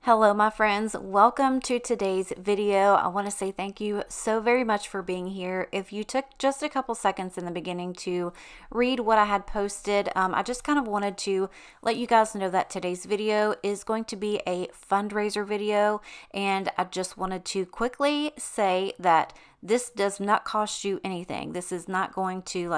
Hello, my friends. Welcome to today's video. I want to say thank you so very much for being here. If you took just a couple seconds in the beginning to read what I had posted, I just kind of wanted to let you guys know that today's video is going to be a fundraiser video, and I just wanted to quickly say that this does not cost you anything. This is not going to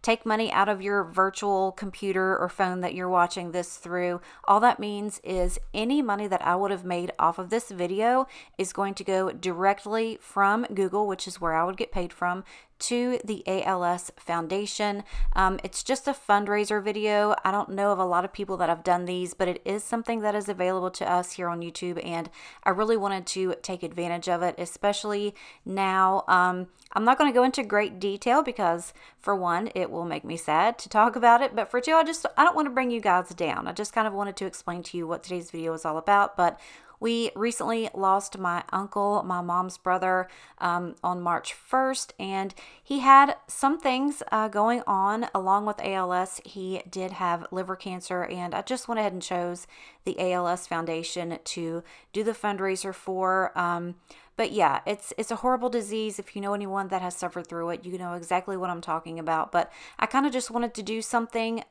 take money out of your virtual computer or phone that you're watching this through. All that means is any money that I would have made off of this video is going to go directly from Google, which is where I would get paid from, to the ALS Foundation. It's just a fundraiser video. I don't know of a lot of people that have done these, but it is something that is available to us here on YouTube, and I really wanted to take advantage of it, especially now. I'm not going to go into great detail because, for one, it will make me sad to talk about it, but for two, I don't want to bring you guys down. I just kind of wanted to explain to you what today's video is all about. But we recently lost my uncle, my mom's brother, on March 1st, and he had some things going on along with ALS. He did have liver cancer, and I just went ahead and chose the ALS Foundation to do the fundraiser for. But yeah, it's a horrible disease. If you know anyone that has suffered through it, you know exactly what I'm talking about. But I kind of just wanted to do something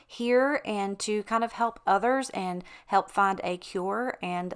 here and to kind of help others and help find a cure, and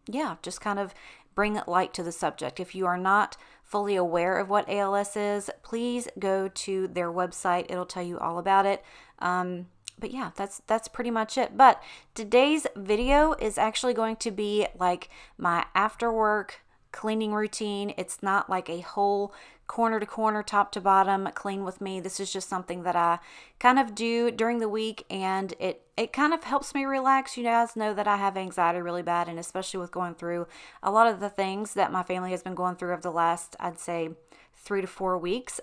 yeah, just kind of bring light to the subject. If you are not fully aware of what ALS is, please go to their website. It'll tell you all about it. But yeah, that's pretty much it. But today's video is actually going to be like my after work cleaning routine. It's not like a whole corner to corner, top to bottom clean with me. This is just something that I kind of do during the week, and it kind of helps me relax. You guys know that I have anxiety really bad, and especially with going through a lot of the things that my family has been going through over the last, I'd say, 3 to 4 weeks.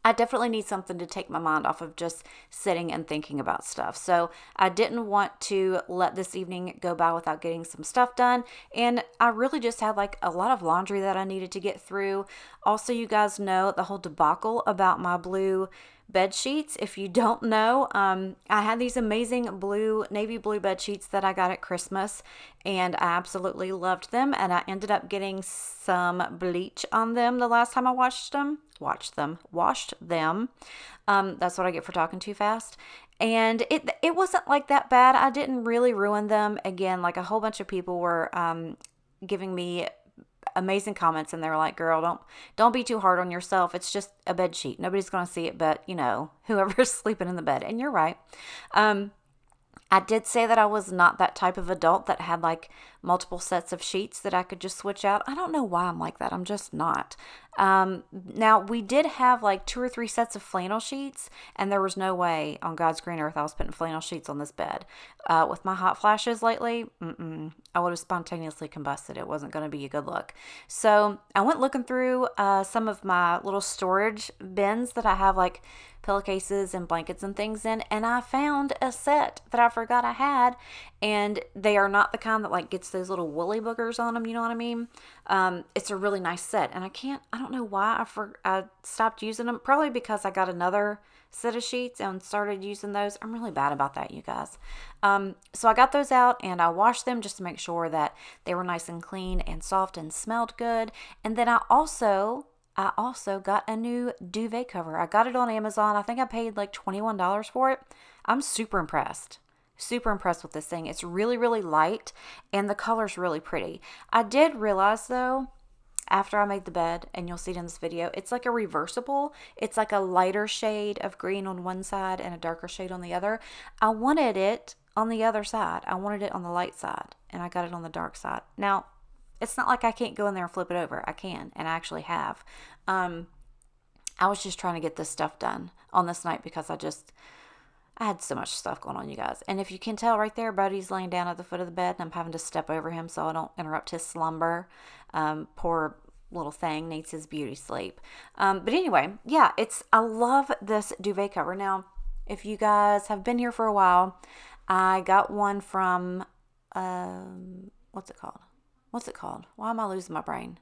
I definitely need something to take my mind off of just sitting and thinking about stuff. So I didn't want to let this evening go by without getting some stuff done. And I really just had a lot of laundry that I needed to get through. Also, you guys know the whole debacle about my blue bed sheets. If you don't know, I had these amazing navy blue bed sheets that I got at Christmas, and I absolutely loved them. And I ended up getting some bleach on them the last time I washed them. That's what I get for talking too fast. And it wasn't like that bad. I didn't really ruin them. Again, a whole bunch of people were giving me amazing comments, and they were like, girl, don't be too hard on yourself. It's just a bed sheet. Nobody's going to see it but, whoever's sleeping in the bed. And you're right. I did say that I was not that type of adult that had multiple sets of sheets that I could just switch out. I don't know why I'm like that. I'm just not. Now, we did have 2 or 3 sets of flannel sheets, and there was no way on God's green earth I was putting flannel sheets on this bed. With my hot flashes lately, I would have spontaneously combusted. It wasn't going to be a good look. So I went looking through some of my little storage bins that I have pillowcases and blankets and things in, and I found a set that I forgot I had, and they are not the kind that gets those little woolly boogers on them, you know what I mean? It's a really nice set, and I don't know why I stopped using them. Probably because I got another set of sheets and started using those. I'm really bad about that, you guys. So I got those out and I washed them just to make sure that they were nice and clean and soft and smelled good. And then I also got a new duvet cover. I got it on Amazon. I think I paid $21 for it. I'm super impressed. Super impressed with this thing. It's really, really light, and the color's really pretty. I did realize, though, after I made the bed, and you'll see it in this video, it's a reversible. It's a lighter shade of green on one side and a darker shade on the other. I wanted it on the other side. I wanted it on the light side, and I got it on the dark side. Now, it's not like I can't go in there and flip it over. I can, and I actually have. I was just trying to get this stuff done on this night because I had so much stuff going on, you guys. And if you can tell right there, Buddy's laying down at the foot of the bed, and I'm having to step over him so I don't interrupt his slumber. Poor little thing needs his beauty sleep. But anyway, yeah, I love this duvet cover. Now, if you guys have been here for a while, I got one from, what's it called? Why am I losing my brain?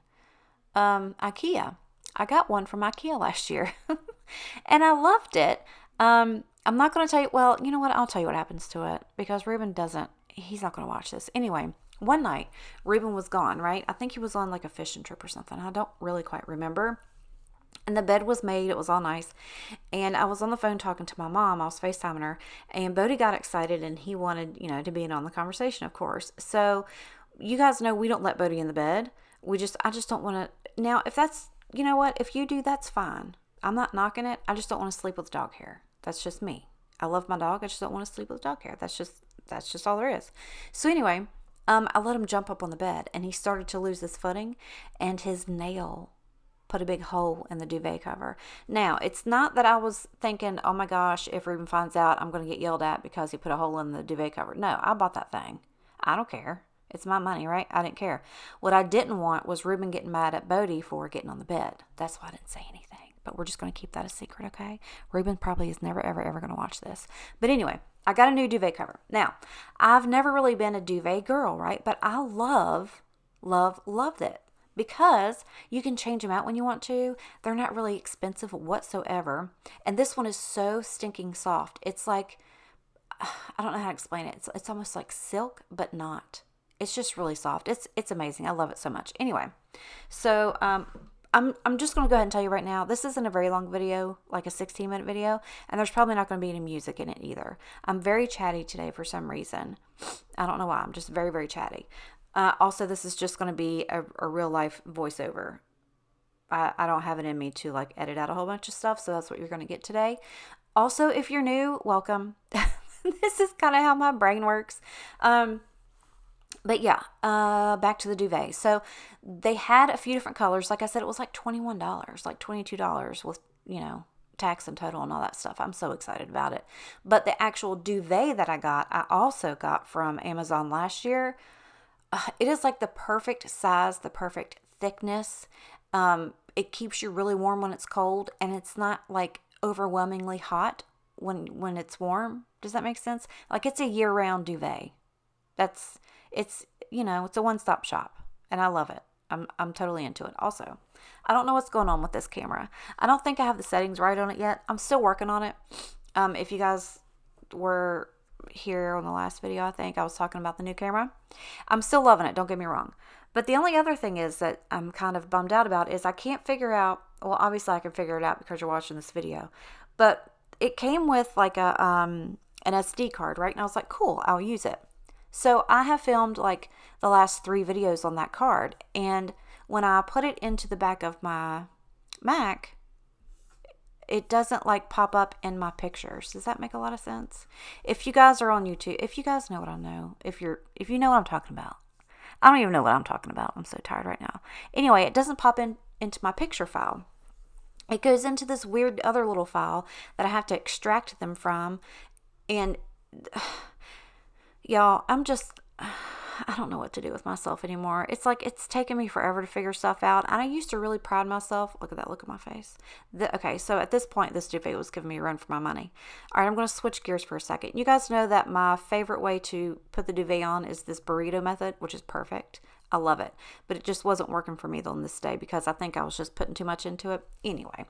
IKEA. I got one from IKEA last year, and I loved it. I'm not going to tell you, well, you know what? I'll tell you what happens to it because Ruben doesn't he's not going to watch this. Anyway, one night, Reuben was gone, right? I think he was on like a fishing trip or something. I don't really quite remember. And the bed was made. It was all nice. And I was on the phone talking to my mom. I was FaceTiming her. And Bodie got excited and he wanted, to be in on the conversation, of course. So you guys know we don't let Bodie in the bed. I just don't want to. Now, if that's, you know what? If you do, that's fine. I'm not knocking it. I just don't want to sleep with dog hair. That's just me. I love my dog. I just don't want to sleep with dog hair. That's just all there is. So anyway, I let him jump up on the bed and he started to lose his footing and his nail put a big hole in the duvet cover. Now, it's not that I was thinking, oh my gosh, if Reuben finds out, I'm going to get yelled at because he put a hole in the duvet cover. No, I bought that thing. I don't care. It's my money, right? I didn't care. What I didn't want was Reuben getting mad at Bodie for getting on the bed. That's why I didn't say anything. But we're just going to keep that a secret, okay? Reuben probably is never, ever, ever going to watch this. But anyway, I got a new duvet cover. Now, I've never really been a duvet girl, right? But I loved it. Because you can change them out when you want to. They're not really expensive whatsoever. And this one is so stinking soft. It's like, I don't know how to explain it. It's almost like silk, but not. It's just really soft. It's amazing. I love it so much. Anyway, so I'm just going to go ahead and tell you right now, this isn't a very long video, like a 16-minute video, and there's probably not going to be any music in it either. I'm very chatty today for some reason. I don't know why. I'm just very, very chatty. Also, this is just going to be a real life voiceover. I don't have it in me to like edit out a whole bunch of stuff, so that's what you're going to get today. Also, if you're new, welcome. This is kind of how my brain works. But yeah, back to the duvet. So they had a few different colors. Like I said, it was like $21, like $22 with, tax and total and all that stuff. I'm so excited about it. But the actual duvet that I also got from Amazon last year. It is like the perfect size, the perfect thickness. It keeps you really warm when it's cold, and it's not like overwhelmingly hot when it's warm. Does that make sense? Like it's a year-round duvet. It's a one-stop shop, and I love it. I'm totally into it. Also, I don't know what's going on with this camera. I don't think I have the settings right on it yet. I'm still working on it. If you guys were here on the last video, I think I was talking about the new camera. I'm still loving it, don't get me wrong. But the only other thing is that I'm kind of bummed out about is I can't figure out, well, obviously I can figure it out because you're watching this video, but it came with like an SD card, right? And I was like, cool, I'll use it. So I have filmed like the last 3 videos on that card, and when I put it into the back of my Mac, it doesn't like pop up in my pictures. Does that make a lot of sense? If you guys are on YouTube, if you guys know what I know, if you know what I'm talking about. I don't even know what I'm talking about. I'm so tired right now. Anyway, it doesn't pop into my picture file. It goes into this weird other little file that I have to extract them from. And y'all, I don't know what to do with myself anymore. It's like it's taken me forever to figure stuff out. And I used to really pride myself. Look at that look on my face. Okay, so at this point, this duvet was giving me a run for my money. All right, I'm going to switch gears for a second. You guys know that my favorite way to put the duvet on is this burrito method, which is perfect. I love it. But it just wasn't working for me on this day because I think I was just putting too much into it. Anyway,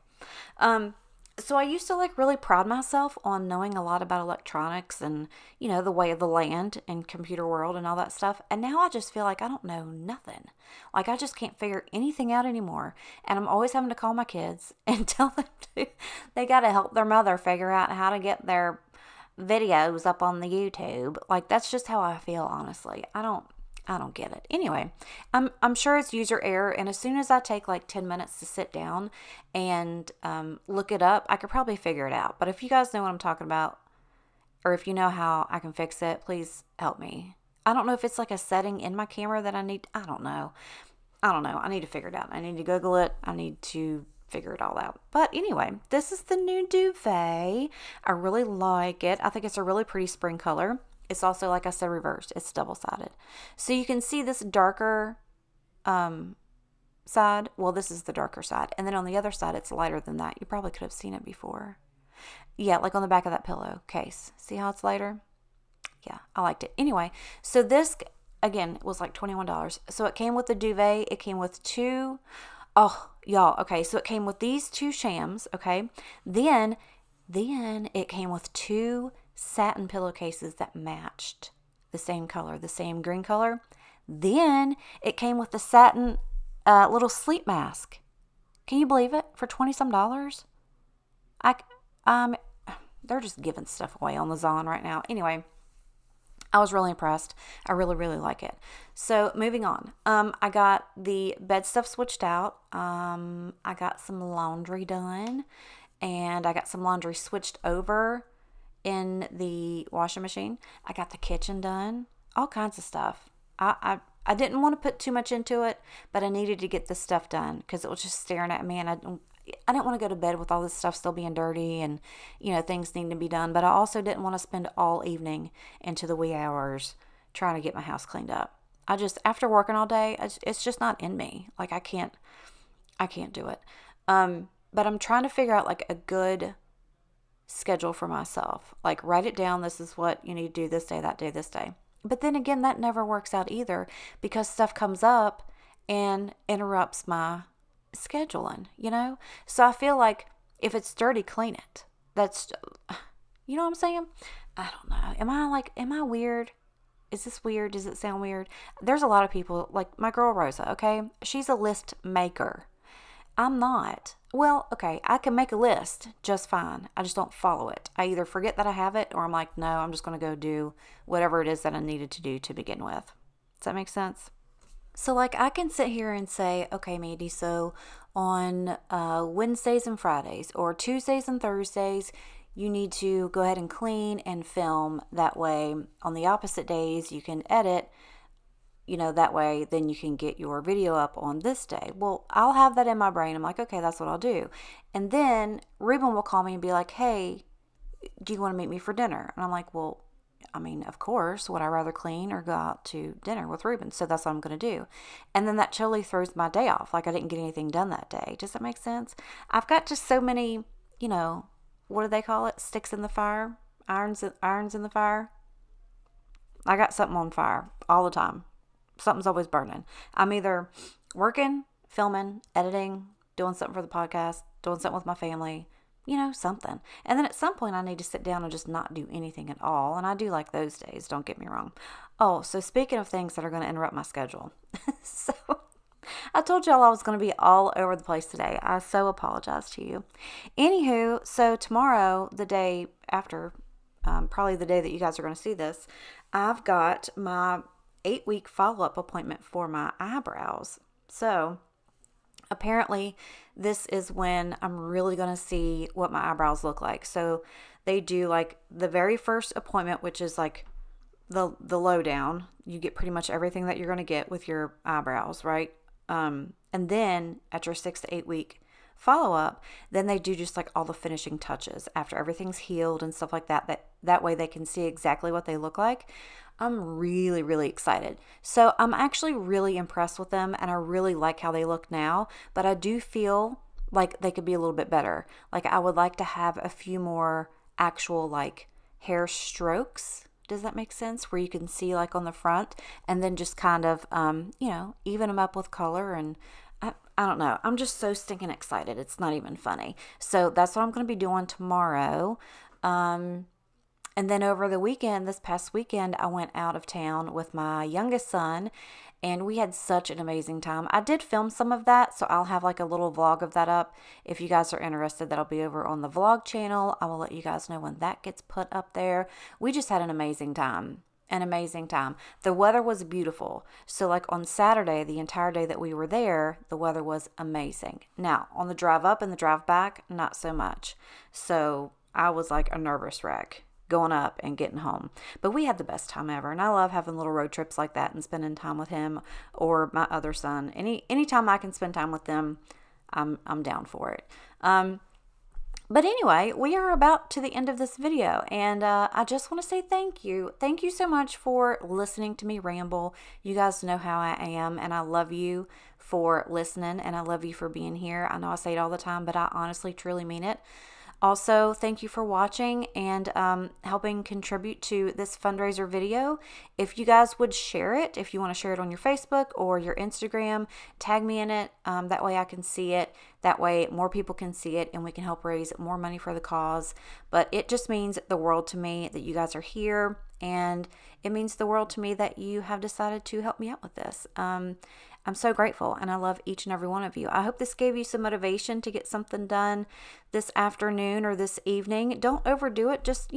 so I used to like really pride myself on knowing a lot about electronics and, the way of the land and computer world and all that stuff. And now I just feel like I don't know nothing. Like I just can't figure anything out anymore. And I'm always having to call my kids and tell them they got to help their mother figure out how to get their videos up on the YouTube. Like that's just how I feel, honestly. I don't get it. Anyway, I'm sure it's user error, and as soon as I take like 10 minutes to sit down and look it up, I could probably figure it out. But if you guys know what I'm talking about, or if you know how I can fix it, please help me. I don't know if it's like a setting in my camera that I need. I don't know. I need to figure it out. I need to Google it. I need to figure it all out. But anyway, this is the new duvet. I really like it. I think it's a really pretty spring color. It's also, like I said, reversed. It's double-sided. So you can see this darker side. Well, this is the darker side. And then on the other side, it's lighter than that. You probably could have seen it before. Yeah, like on the back of that pillowcase. See how it's lighter? Yeah, I liked it. Anyway, so this, again, was like $21. So it came with the duvet. It came with 2. Oh, y'all. Okay, so it came with these 2 shams. Okay. Then it came with 2 satin pillowcases that matched the same color, the same green color. Then it came with the satin little sleep mask. Can you believe it? For 20 some dollars? I they're just giving stuff away on the Zon right now. Anyway, I was really impressed. I really, really like it. So moving on. I got the bed stuff switched out. I got some laundry done, and I got some laundry switched over in the washing machine. I got the kitchen done. All kinds of stuff. I didn't want to put too much into it, but I needed to get this stuff done because it was just staring at me, and I didn't want to go to bed with all this stuff still being dirty and, things needing to be done. But I also didn't want to spend all evening into the wee hours trying to get my house cleaned up. After working all day, it's just not in me. Like, I can't do it. But I'm trying to figure out like a good schedule for myself. Like, write it down. This is what you need to do this day, that day, this day. But then again, that never works out either because stuff comes up and interrupts my scheduling, So I feel like if it's dirty, clean it. That's, you know what I'm saying? I don't know. Am I weird? Is this weird? Does it sound weird? There's a lot of people, like my girl Rosa, okay? She's a list maker. I'm not. Well, okay, I can make a list just fine. I just don't follow it. I either forget that I have it or I'm like, no, I'm just going to go do whatever it is that I needed to do to begin with. Does that make sense? So, like, I can sit here and say, okay, Mandy, so on Wednesdays and Fridays or Tuesdays and Thursdays, you need to go ahead and clean and film. That way, on the opposite days, you can edit. That way then you can get your video up on this day. Well, I'll have that in my brain. I'm like, okay, that's what I'll do. And then Ruben will call me and be like, hey, do you want to meet me for dinner? And I'm like, well, of course, would I rather clean or go out to dinner with Ruben? So that's what I'm going to do. And then that totally throws my day off. Like, I didn't get anything done that day. Does that make sense? I've got just so many, what do they call it? Sticks in the fire? Irons in the fire? I got something on fire all the time. Something's always burning. I'm either working, filming, editing, doing something for the podcast, doing something with my family, something. And then at some point I need to sit down and just not do anything at all. And I do like those days, don't get me wrong. Oh, so speaking of things that are going to interrupt my schedule. So I told y'all I was going to be all over the place today. I so apologize to you. Anywho, so tomorrow, the day after, probably the day that you guys are going to see this, I've got my 8-week follow-up appointment for my eyebrows. So apparently this is when I'm really going to see what my eyebrows look like. So they do like the very first appointment, which is like the lowdown. You get pretty much everything that you're going to get with your eyebrows, right? And then at your 6 to 8 week follow-up, then they do just like all the finishing touches after everything's healed and stuff like that. That way they can see exactly what they look like. I'm really, really excited. So I'm actually really impressed with them, and I really like how they look now, but I do feel like they could be a little bit better. Like, I would like to have a few more actual like hair strokes. Does that make sense? Where you can see like on the front, and then just kind of, even them up with color. And I don't know. I'm just so stinking excited. It's not even funny. So that's what I'm going to be doing tomorrow. And then over the weekend, this past weekend, I went out of town with my youngest son, and we had such an amazing time. I did film some of that, so I'll have like a little vlog of that up. If you guys are interested, that'll be over on the vlog channel. I will let you guys know when that gets put up there. We just had an amazing time. An amazing time. The weather was beautiful. So like on Saturday, the entire day that we were there, the weather was amazing. Now, on the drive up and the drive back, not so much. So I was like a nervous wreck going up and getting home. But we had the best time ever. And I love having little road trips like that and spending time with him or my other son. Anytime I can spend time with them, I'm down for it. But anyway, we are about to the end of this video, and I just want to say thank you. Thank you so much for listening to me ramble. You guys know how I am, and I love you for listening, and I love you for being here. I know I say it all the time, but I honestly, truly mean it. Also, thank you for watching and helping contribute to this fundraiser video. If you guys would share it, if you want to share it on your Facebook or your Instagram, tag me in it. That way I can see it. That way more people can see it and we can help raise more money for the cause. But it just means the world to me that you guys are here, and it means the world to me that you have decided to help me out with this. I'm so grateful, and I love each and every one of you. I hope this gave you some motivation to get something done this afternoon or this evening. Don't overdo it. Just,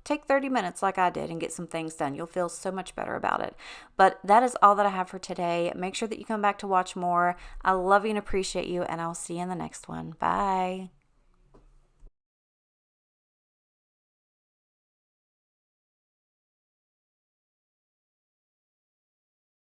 take 30 minutes like I did and get some things done. You'll feel so much better about it. But that is all that I have for today. Make sure that you come back to watch more. I love you and appreciate you, and I'll see you in the next one. Bye.